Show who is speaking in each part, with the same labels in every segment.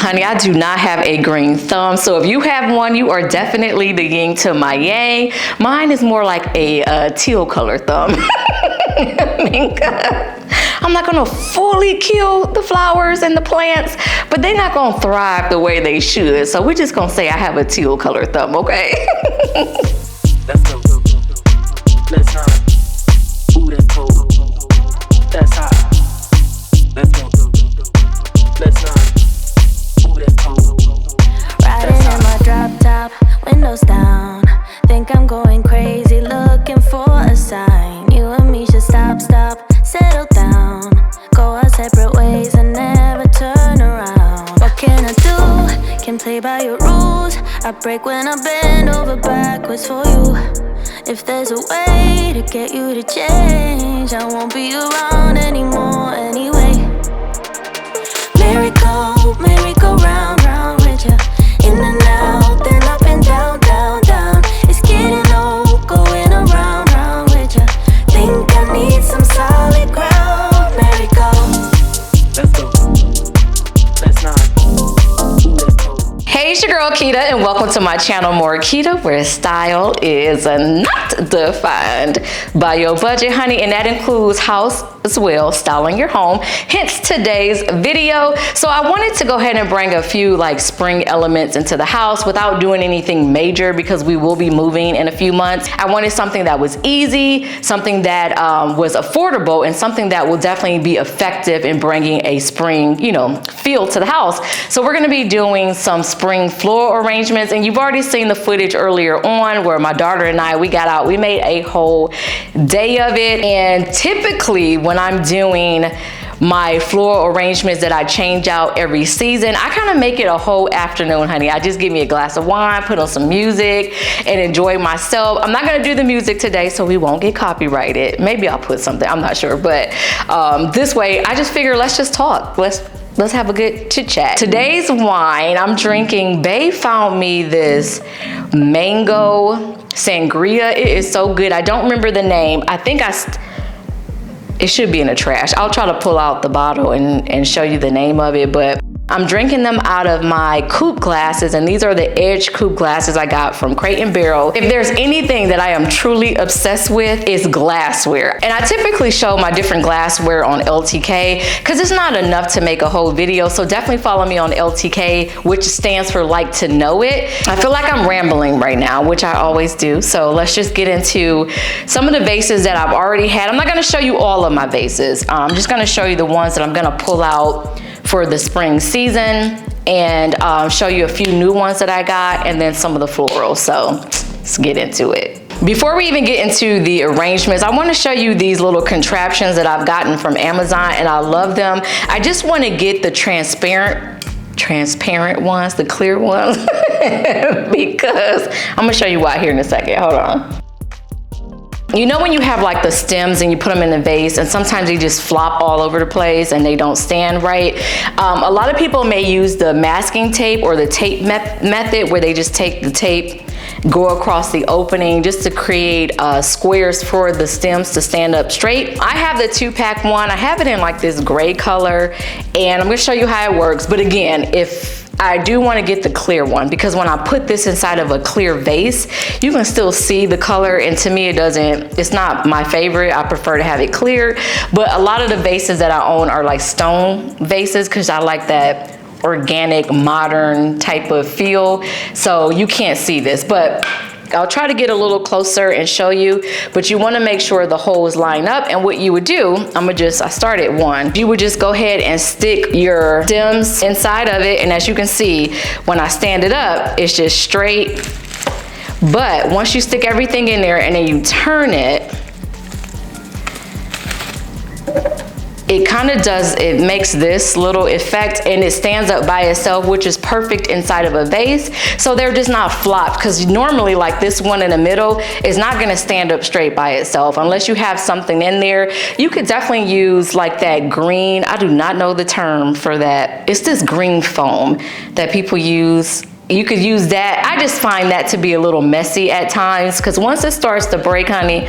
Speaker 1: honey, I do not have a green thumb. So if you have one, you are definitely the yin to my yang. Mine is more like a teal color thumb. I'm not gonna fully kill the flowers and the plants, but they're not gonna thrive the way they should. So we're just gonna say I have a teal color thumb, okay?
Speaker 2: Let's go. Let's hot. Ooh, that's cold. That's hot. Let's go. Let's hot. Ooh, that's cold.
Speaker 3: Riding in my drop top, windows down. Think I'm going crazy, looking for a sign. You and me should stop, settle down. Go our separate ways and never turn around. What can I do? Can play by your rules. I break when I bend over backwards for you. If there's a way to get you to change, I won't be around anymore anyway. Merry-go round, round with ya. In and out, then up and down, down, down. It's getting old, going around, round with ya. Think I need some solid ground. Merry-go.
Speaker 2: Let's go. Let's not. Ooh, that's cold.
Speaker 1: Hey, it's your girl Keta, and welcome to my channel, More Keta, where style is not defined by your budget, honey, and that includes house as well, styling your home, hence today's video. So I wanted to go ahead and bring a few like spring elements into the house without doing anything major because we will be moving in a few months. I wanted something that was easy, something that was affordable, and something that will definitely be effective in bringing a spring, feel to the house. So we're gonna be doing some spring floral arrangements, and you've already seen the footage earlier on where my daughter and I, we got out, we made a whole day of it. And typically when I'm doing my floral arrangements that I change out every season, I kind of make it a whole afternoon, honey. I just give me a glass of wine, put on some music, and enjoy myself. I'm not gonna do the music today, so we won't get copyrighted. Maybe I'll put something, I'm not sure. But this way, I just figure let's just talk. Let's have a good chit chat. Today's wine I'm drinking, Bae found me this mango sangria. It is so good. I don't remember the name. I think it should be in the trash. I'll try to pull out the bottle and show you the name of it, but I'm drinking them out of my Coupe glasses, and these are the Edge Coupe glasses I got from Crate & Barrel. If there's anything that I am truly obsessed with, it's glassware. And I typically show my different glassware on LTK because it's not enough to make a whole video, so definitely follow me on LTK, which stands for Like to Know It. I feel like I'm rambling right now, which I always do, so let's just get into some of the vases that I've already had. I'm not gonna show you all of my vases. I'm just gonna show you the ones that I'm gonna pull out for the spring season, and show you a few new ones that I got, and then some of the florals. So let's get into it. Before we even get into the arrangements, I want to show you these little contraptions that I've gotten from Amazon, and I love them. I just want to get the transparent ones, the clear ones, because I'm gonna show you why here in a second. Hold on. You know when you have like the stems and you put them in the vase and sometimes they just flop all over the place and they don't stand right? A lot of people may use the masking tape or the tape method where they just take the tape, go across the opening just to create squares for the stems to stand up straight. I have the 2-pack one. I have it in like this gray color, and I'm gonna show you how it works. But again, if I do want to get the clear one, because when I put this inside of a clear vase, you can still see the color, and to me it's not my favorite. I prefer to have it clear, but a lot of the vases that I own are like stone vases because I like that organic, modern type of feel. So you can't see this, but I'll try to get a little closer and show you, but you want to make sure the holes line up. And what you would do, I started one. You would just go ahead and stick your stems inside of it. And as you can see, when I stand it up, it's just straight. But once you stick everything in there and then you turn it, it makes this little effect, and it stands up by itself, which is perfect inside of a vase. So they're just not flopped, because normally like this one in the middle is not gonna stand up straight by itself unless you have something in there. You could definitely use like that green, I do not know the term for that. It's this green foam that people use you could use that. I just find that to be a little messy at times because once it starts to break, honey,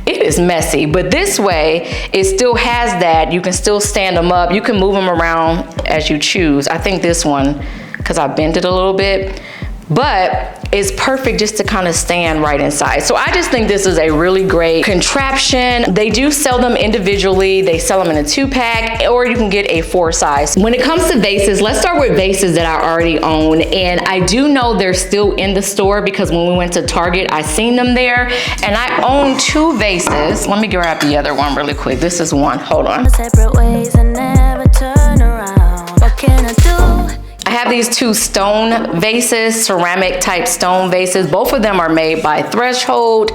Speaker 1: it is messy. But this way, it still has that. You can still stand them up. You can move them around as you choose. I think this one, because I bent it a little bit, but it's perfect just to kind of stand right inside. So I just think this is a really great contraption. They do sell them individually. They sell them in a 2-pack, or you can get a 4 size. When it comes to vases, let's start with vases that I already own. And I do know they're still in the store because when we went to Target, I seen them there. And I own 2 vases. Let me grab the other one really quick. This is one, hold on.
Speaker 3: Separate ways and never turn around. What can I do?
Speaker 1: I have these 2 stone vases, ceramic type stone vases. Both of them are made by Threshold.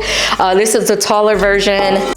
Speaker 1: This is the taller version.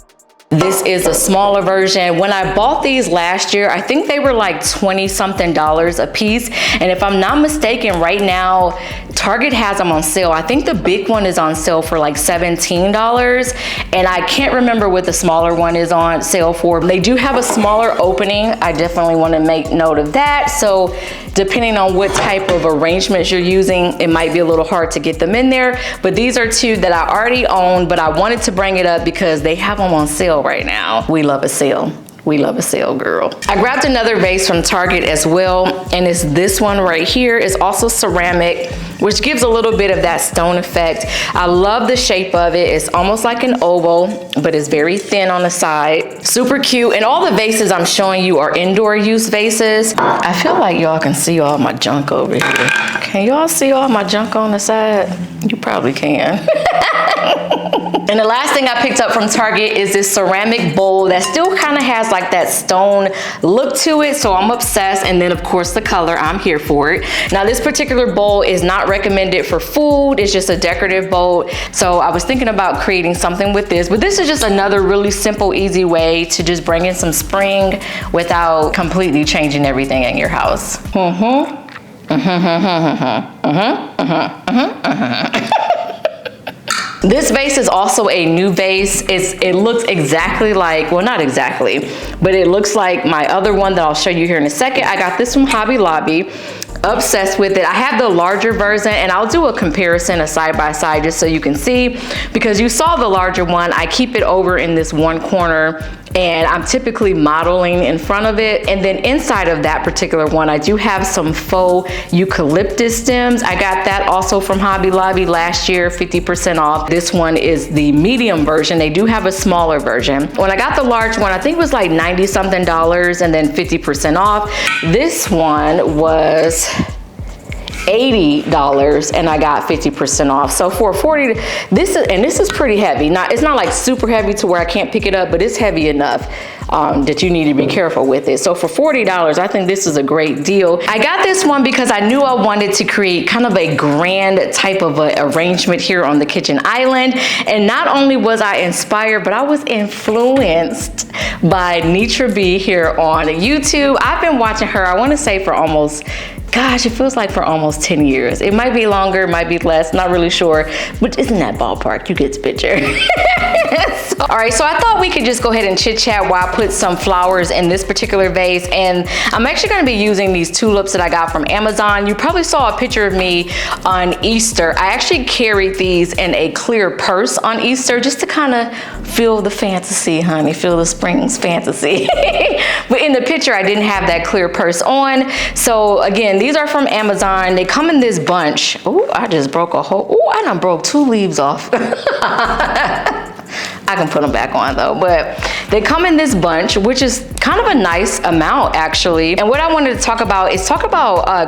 Speaker 1: This is a smaller version. When I bought these last year, I think they were like $20-something a piece. And if I'm not mistaken, right now, Target has them on sale. I think the big one is on sale for like $17. And I can't remember what the smaller one is on sale for. They do have a smaller opening. I definitely want to make note of that. So depending on what type of arrangements you're using, it might be a little hard to get them in there. But these are 2 that I already own, but I wanted to bring it up because they have them on sale right now. We love a sale. We love a sale, girl. I grabbed another vase from Target as well, and it's this one right here. It's also ceramic, which gives a little bit of that stone effect. I love the shape of it. It's almost like an oval, but it's very thin on the side. Super cute. And all the vases I'm showing you are indoor use vases. I feel like y'all can see all my junk over here. Can y'all see all my junk on the side? You probably can. And the last thing I picked up from Target is this ceramic bowl that still kind of has like that stone look to it. So I'm obsessed. And then of course the color, I'm here for it. Now this particular bowl is not recommended for food. It's just a decorative bowl. So I was thinking about creating something with this, but this is just another really simple, easy way to just bring in some spring without completely changing everything in your house. This vase is also a new vase. It looks exactly like, well, not exactly, but it looks like my other one that I'll show you here in a second. I got this from Hobby Lobby. Obsessed with it. I have the larger version, and I'll do a comparison, a side by side, just so you can see, because you saw the larger one. I keep it over in this one corner, and I'm typically modeling in front of it. And then inside of that particular one, I do have some faux eucalyptus stems. I got that also from Hobby Lobby last year, 50% off. This one is the medium version. They do have a smaller version. When I got the large one, I think it was like $90-something and then 50% off. This one was $80 and I got 50% off. So for $40, this is pretty heavy. It's not like super heavy to where I can't pick it up, but it's heavy enough that you need to be careful with it. So for $40, I think this is a great deal. I got this one because I knew I wanted to create kind of a grand type of a arrangement here on the kitchen island. And not only was I inspired, but I was influenced by Nitra B here on YouTube. I've been watching her, I want to say for almost, gosh, it feels like for almost 10 years. It might be longer, it might be less, not really sure, but isn't that ballpark? You get the picture. All right, so I thought we could just go ahead and chit chat while I put some flowers in this particular vase. And I'm actually gonna be using these tulips that I got from Amazon. You probably saw a picture of me on Easter. I actually carried these in a clear purse on Easter just to kind of feel the fantasy, honey, feel the spring's fantasy. But in the picture, I didn't have that clear purse on. So again, these are from Amazon. They come in this bunch. Oh, I just broke a whole, oh, I done broke 2 leaves off. I can put them back on though, but they come in this bunch, which is kind of a nice amount actually. And what I wanted to talk about is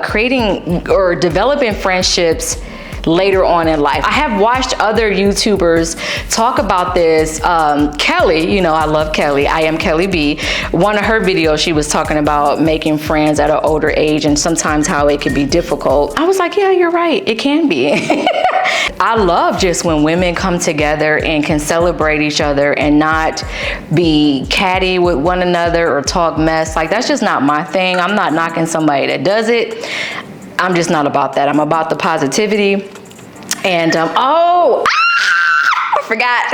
Speaker 1: creating or developing friendships later on in life. I have watched other YouTubers talk about this. Kelly, you know, I love Kelly. I am Kelly B. One of her videos, she was talking about making friends at an older age and sometimes how it can be difficult. I was like, yeah, you're right. It can be. I love just when women come together and can celebrate each other and not be catty with one another or talk mess. Like, that's just not my thing. I'm not knocking somebody that does it. I'm just not about that. I'm about the positivity. And, I forgot.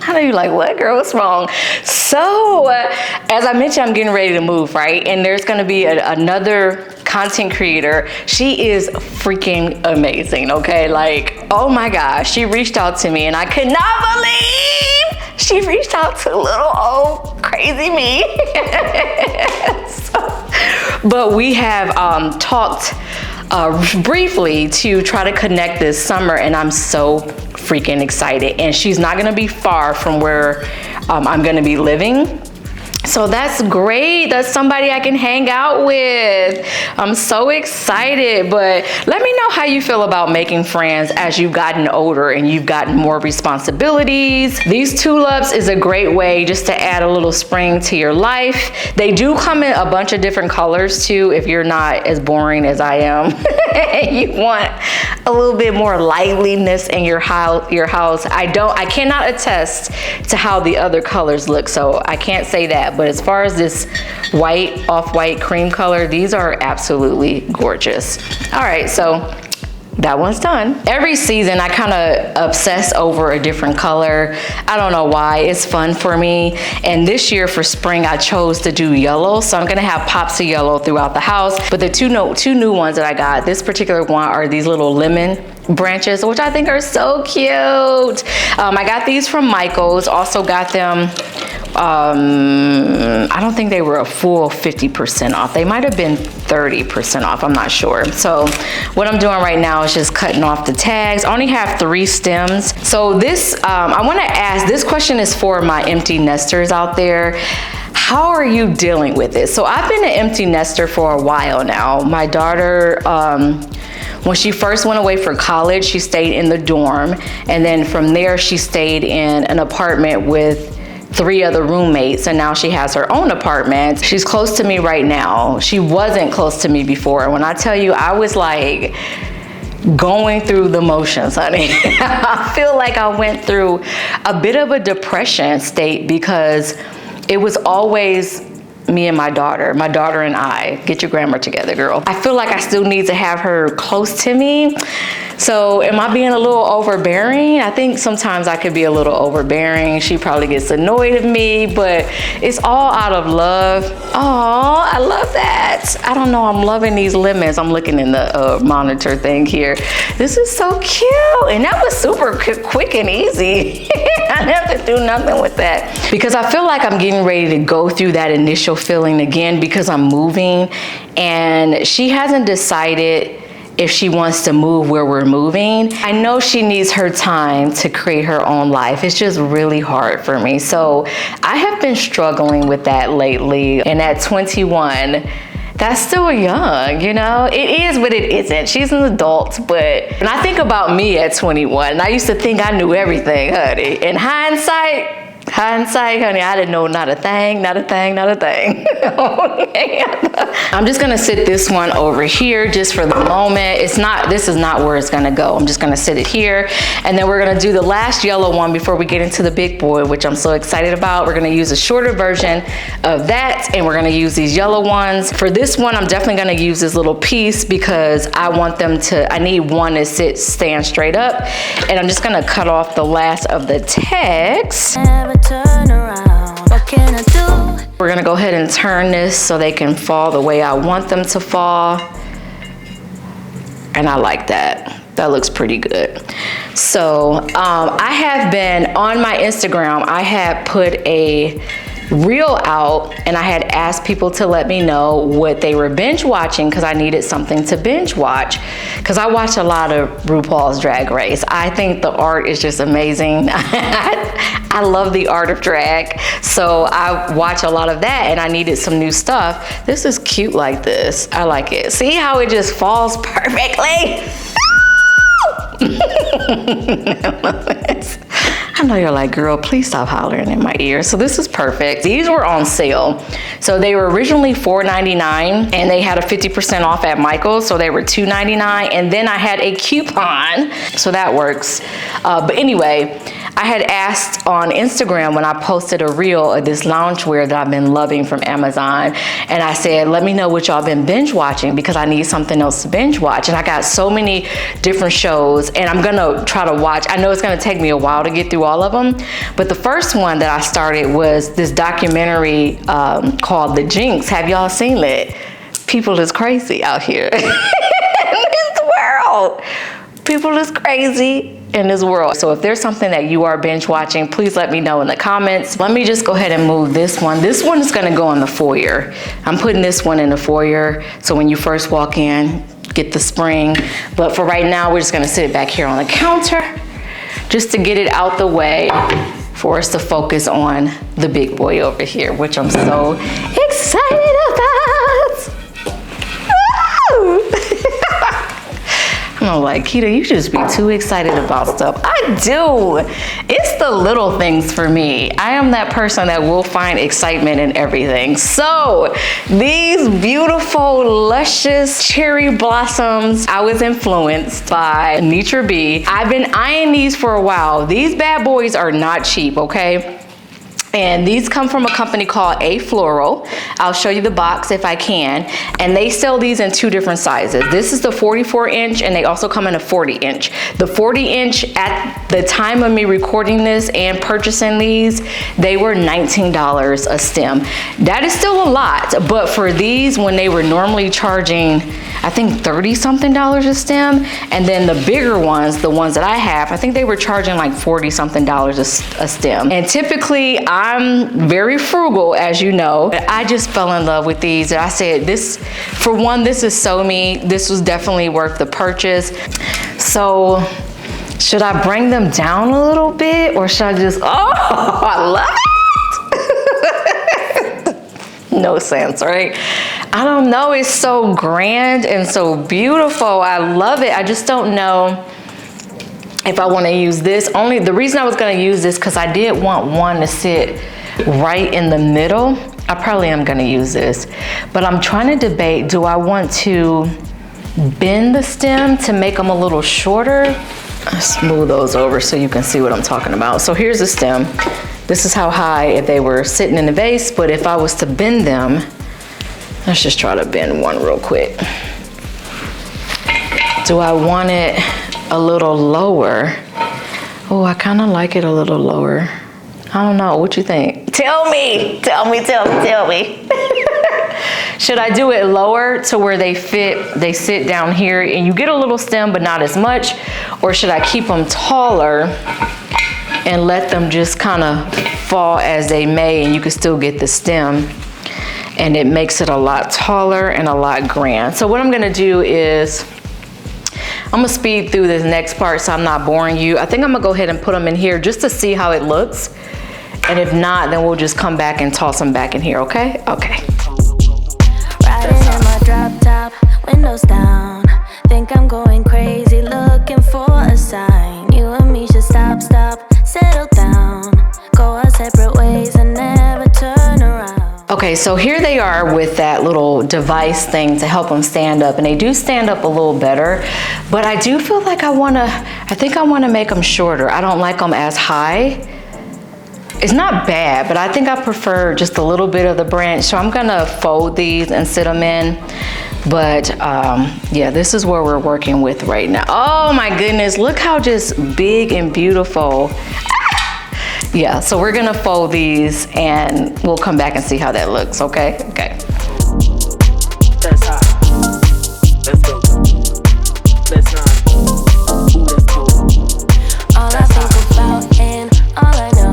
Speaker 1: I know you're like, what, girl, what's wrong? So, as I mentioned, I'm getting ready to move, right? And there's gonna be another content creator. She is freaking amazing, okay? Like, oh my gosh, she reached out to me and I could not believe she reached out to little old crazy me. But we have talked briefly to try to connect this summer, and I'm so freaking excited. And she's not gonna be far from where I'm gonna be living. So that's great. That's somebody I can hang out with. I'm so excited. But let me know how you feel about making friends as you've gotten older and you've gotten more responsibilities. These tulips is a great way just to add a little spring to your life. They do come in a bunch of different colors too, if you're not as boring as I am and you want a little bit more liveliness in your house. I cannot attest to how the other colors look, so I can't say that. But as far as this white, off-white cream color, these are absolutely gorgeous. All right, so that one's done. Every season, I kind of obsess over a different color. I don't know why, it's fun for me. And this year for spring, I chose to do yellow. So I'm gonna have pops of yellow throughout the house. But the two new ones that I got, this particular one are these little lemon branches, which I think are so cute. I got these from Michael's, also got them, I don't think they were a full 50% off. They might have been 30% off, I'm not sure. So what I'm doing right now is just cutting off the tags. I only have 3 stems. So this, I wanna ask, this question is for my empty nesters out there. How are you dealing with it? So I've been an empty nester for a while now. My daughter, when she first went away for college, she stayed in the dorm. And then from there, she stayed in an apartment with 3 other roommates, and now she has her own apartment. She's close to me right now. She wasn't close to me before. When I tell you, I was like going through the motions, honey. I feel like I went through a bit of a depression state because it was always me and my daughter and I. Get your grammar together, girl. I feel like I still need to have her close to me. So am I being a little overbearing? I think sometimes I could be a little overbearing. She probably gets annoyed of me, but it's all out of love. Oh, I love that. I don't know, I'm loving these lemons. I'm looking in the monitor thing here. This is so cute. And that was super quick and easy. I didn't have to do nothing with that. Because I feel like I'm getting ready to go through that initial feeling again because I'm moving, and she hasn't decided if she wants to move where we're moving. I know she needs her time to create her own life. It's just really hard for me. So I have been struggling with that lately. And at 21, that's still young, you know? It is, but it isn't. She's an adult, but when I think about me at 21, and I used to think I knew everything, honey. In hindsight, honey, I didn't know not a thing. Okay. I'm just gonna sit this one over here just for the moment. This is not where it's gonna go. I'm just gonna sit it here. And then we're gonna do the last yellow one before we get into the big boy, which I'm so excited about. We're gonna use a shorter version of that, and we're gonna use these yellow ones. For this one, I'm definitely gonna use this little piece because I need one to stand straight up. And I'm just gonna cut off the last of the tags.
Speaker 3: Turn around, what can I do?
Speaker 1: We're gonna go ahead and turn this so they can fall the way I want them to fall. And I like that. That looks pretty good. So I have been on my Instagram, I had put a reel out and I had asked people to let me know what they were binge watching because I needed something to binge watch because I watch a lot of RuPaul's Drag Race. I think the art is just amazing. I love the art of drag, so I watch a lot of that and I needed some new stuff. This is cute like this. I like it. See how it just falls perfectly? I know you're like, girl, please stop hollering in my ear. So this is perfect. These were on sale. So they were originally $4.99 and they had a 50% off at Michael's. So they were $2.99. And then I had a coupon. So that works. But anyway, I had asked on Instagram when I posted a reel of this loungewear that I've been loving from Amazon. And I said, let me know what y'all been binge watching because I need something else to binge watch. And I got so many different shows and I'm gonna try to watch. I know it's gonna take me a while to get through all of them. But the first one that I started was this documentary called The Jinx. Have y'all seen it? people is crazy out here in this world. People is crazy in this world. So if there's something that you are binge watching, please let me know in the comments. Let me just go ahead and move this one. This one is gonna go in the foyer. I'm putting this one in the foyer, so when you first walk in, get the spring. But for right now, we're just gonna sit it back here on the counter just to get it out the way for us to focus on the big boy over here, which I'm so excited about. Woo! I'm like, Keta, you just be too excited about stuff. I do. It's the little things for me. I am that person that will find excitement in everything. So these beautiful, luscious cherry blossoms, I was influenced by Nature Bee. I've been eyeing these for a while. These bad boys are not cheap, okay? And these come from a company called A Floral. I'll show you the box if I can. And they sell these in 2 different sizes. This is the 44 inch and they also come in a 40 inch. The 40 inch at the time of me recording this and purchasing these, they were $19 a stem. That is still a lot, but for these, when they were normally charging, I think 30 something a stem, and then the bigger ones, the ones that I have, I think they were charging like 40 something a stem. And typically I'm very frugal, as you know. I just fell in love with these. I said, this, for one, this is so me. This was definitely worth the purchase. So should I bring them down a little bit, or should I just, oh, I love it. No sense, right? I don't know, it's so grand and so beautiful. I love it. I just don't know if I want to use this. Only the reason I was going to use this because I did want one to sit right in the middle. I probably am going to use this, but I'm trying to debate, do I want to bend the stem to make them a little shorter? I'll smooth those over so you can see what I'm talking about. So here's the stem. This is how high if they were sitting in the vase, but if I was to bend them, let's just try to bend one real quick. Do I want it a little lower? Oh, I kind of like it a little lower. I don't know, what you think? Tell me. Should I do it lower to where they sit down here and you get a little stem but not as much? Or should I keep them taller and let them just kind of fall as they may and you can still get the stem? And it makes it a lot taller and a lot grand. So what I'm gonna do is, I'm gonna speed through this next part so I'm not boring you. I think I'm gonna go ahead and put them in here just to see how it looks. And if not, then we'll just come back and toss them back in here, okay? Okay.
Speaker 3: Riding in my drop top, windows down. Think I'm going crazy, looking for a sign. You and me should stop, settle down. Go our separate ways and never turn around.
Speaker 1: Okay, so here they are with that little device thing to help them stand up, and they do stand up a little better, but I do feel like I think I wanna make them shorter. I don't like them as high. It's not bad, but I think I prefer just a little bit of the branch, so I'm gonna fold these and sit them in. But yeah, this is where we're working with right now. Oh my goodness, look how just big and beautiful. Yeah, so we're gonna fold these and we'll come back and see how that looks, okay? Okay.
Speaker 2: That's hot. Let's go. Let's not. Ooh, that's cold.
Speaker 3: All I think about and all I know,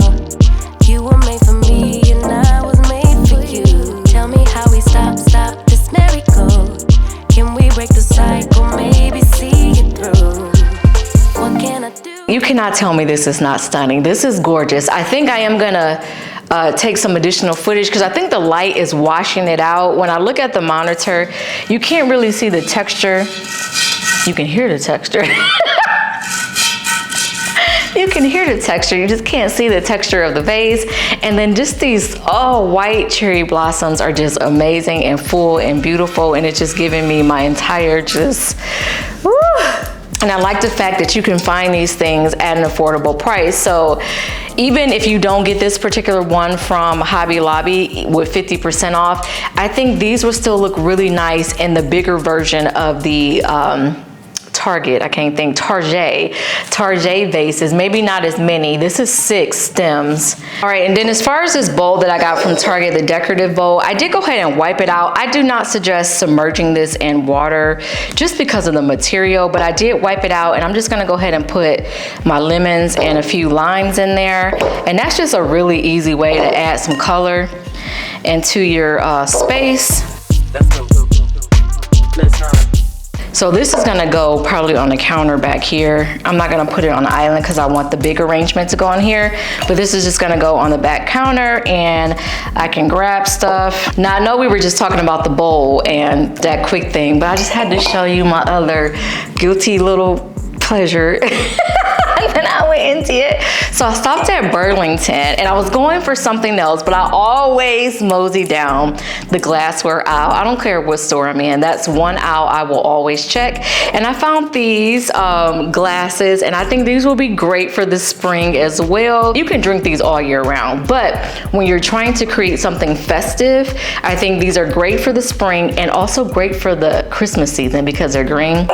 Speaker 3: you were made for me and I was made for you. Tell me how we stop this merry-go. Can we break the cycle, maybe see it through? What can I do?
Speaker 1: You cannot tell me this is not stunning. This is gorgeous. I think I am gonna take some additional footage because I think the light is washing it out. When I look at the monitor, you can't really see the texture. You can hear the texture. You can hear the texture, you just can't see the texture of the vase. And then just these all white cherry blossoms are just amazing and full and beautiful, and it's just giving me my entire just, woo. And I like the fact that you can find these things at an affordable price. So even if you don't get this particular one from Hobby Lobby with 50% off, I think these will still look really nice in the bigger version of the Target. I can't think. Target vases. Maybe not as many. This is 6 stems. All right, and then as far as this bowl that I got from Target, the decorative bowl, I did go ahead and wipe it out. I do not suggest submerging this in water just because of the material, but I did wipe it out, and I'm just gonna go ahead and put my lemons and a few limes in there. And that's just a really easy way to add some color into your space. So this is gonna go probably on the counter back here. I'm not gonna put it on the island because I want the big arrangement to go on here, but this is just gonna go on the back counter and I can grab stuff. Now I know we were just talking about the bowl and that quick thing, but I just had to show you my other guilty little pleasure. And then I went into it. So I stopped at Burlington and I was going for something else, but I always mosey down the glassware aisle. I don't care what store I'm in. That's one aisle I will always check. And I found these glasses, and I think these will be great for the spring as well. You can drink these all year round, but when you're trying to create something festive, I think these are great for the spring and also great for the Christmas season because they're green.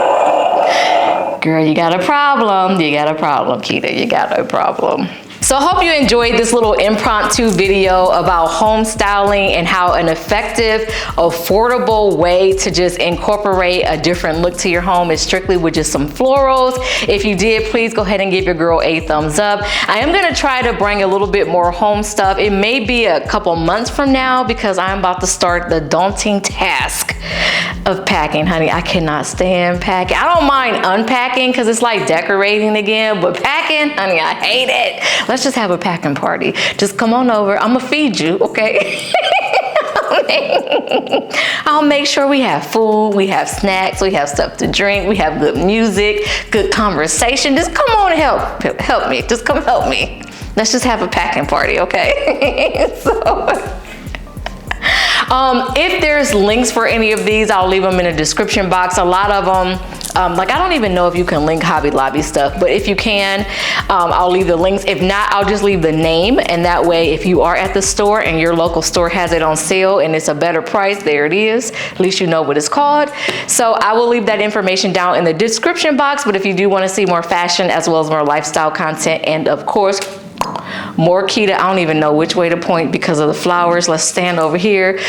Speaker 1: Girl, you got a problem. You got a problem, Keta. You got a problem. So I hope you enjoyed this little impromptu video about home styling and how an effective, affordable way to just incorporate a different look to your home is strictly with just some florals. If you did, please go ahead and give your girl a thumbs up. I am gonna try to bring a little bit more home stuff. It may be a couple months from now because I'm about to start the daunting task of packing, honey. I cannot stand packing. I don't mind unpacking because it's like decorating again, but packing, honey, I hate it. Let's just have a packing party. Just come on over. I'm gonna feed you, okay? I'll make sure we have food, we have snacks, we have stuff to drink, we have good music, good conversation. Just come on and help me. Just come help me. Let's just have a packing party, okay? If there's links for any of these, I'll leave them in the description box. A lot of them, like I don't even know if you can link Hobby Lobby stuff, but if you can, I'll leave the links. If not, I'll just leave the name, and that way if you are at the store and your local store has it on sale and it's a better price, there it is. At least you know what it's called. So I will leave that information down in the description box, but if you do want to see more fashion as well as more lifestyle content and of course more Keta, I don't even know which way to point because of the flowers. Let's stand over here.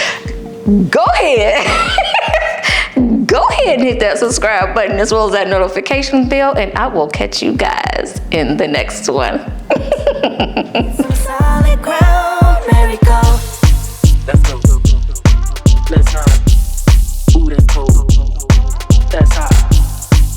Speaker 1: Go ahead. Go ahead and hit that subscribe button as well as that notification bell, and I will catch you guys in the next one.